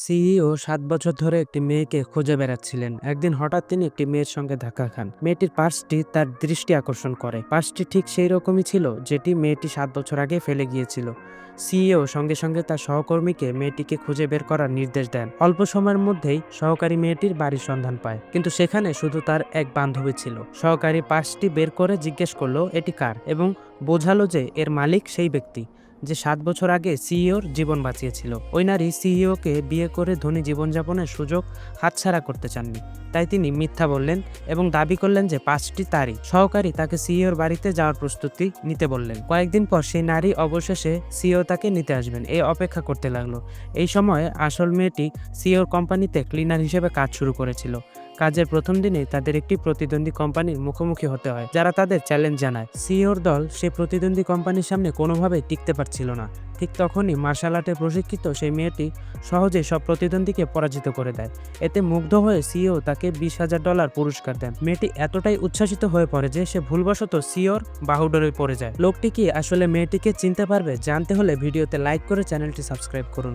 CEO ৭ বছর ধরে একটি মেয়েকে খুঁজে বেড়াচ্ছিলেন। একদিন হঠাৎ তিনি একটি মেয়ের সঙ্গে ধাক্কা খান। মেয়েটির পার্সটি তার দৃষ্টি আকর্ষণ করে। পার্সটি ঠিক সেই রকমই ছিল যেটি মেয়েটি ৭ বছর আগে ফেলে গিয়েছিল। সিইও সঙ্গে সঙ্গে তার সহকর্মীকে মেয়েটিকে খুঁজে বের করার নির্দেশ দেন। অল্প সময়ের মধ্যেই সহকারী মেয়েটির বাড়ির সন্ধান পায়, কিন্তু সেখানে শুধু তার এক বান্ধবী ছিল। সহকারী পার্সটি বের করে জিজ্ঞেস করলো এটি কার, এবং বোঝালো যে এর মালিক সেই ব্যক্তি যে ৭ বছর আগে সিইওর জীবন বাঁচিয়েছিল। ওই নারী সিইওকে বিয়ে করে ধনী জীবনযাপনের সুযোগ হাতছাড়া করতে চাননি, তাই তিনি মিথ্যা বললেন এবং দাবি করলেন যে পাঁচটি তারই। সহকারী তাকে সিইওর বাড়িতে যাওয়ার প্রস্তুতি নিতে বললেন। কয়েকদিন পর সেই নারী অবশেষে সিইও তাকে নিতে আসবেন এই অপেক্ষা করতে লাগলো। এই সময় আসল মেয়েটি সিইওর কোম্পানিতে ক্লিনার হিসেবে কাজ শুরু করেছিল। কাজের প্রথম দিনেই তাদের একটি প্রতিদ্বন্দ্বী কোম্পানির মুখোমুখি হতে হয়, যারা তাদের চ্যালেঞ্জ জানায়। সিইওর দল সেই প্রতিদ্বন্দ্বী কোম্পানির সামনে কোনোভাবেই টিকতে পারছিল না। ঠিক তখনই মার্শাল আর্টে প্রশিক্ষিত সেই মেয়েটি সহজেই সব প্রতিদ্বন্দ্বীকে পরাজিত করে দেয়। এতে মুগ্ধ হয়ে সিইও তাকে $২০,০০০ পুরস্কার দেন। মেয়েটি এতটাই উচ্ছ্বাসিত হয়ে পড়ে যে সে ভুলবশত সিইওর বাহুডোরে পড়ে যায়। লোকটি কি আসলে মেয়েটিকে চিনতে পারবে? জানতে হলে ভিডিওতে লাইক করে চ্যানেলটি সাবস্ক্রাইব করুন।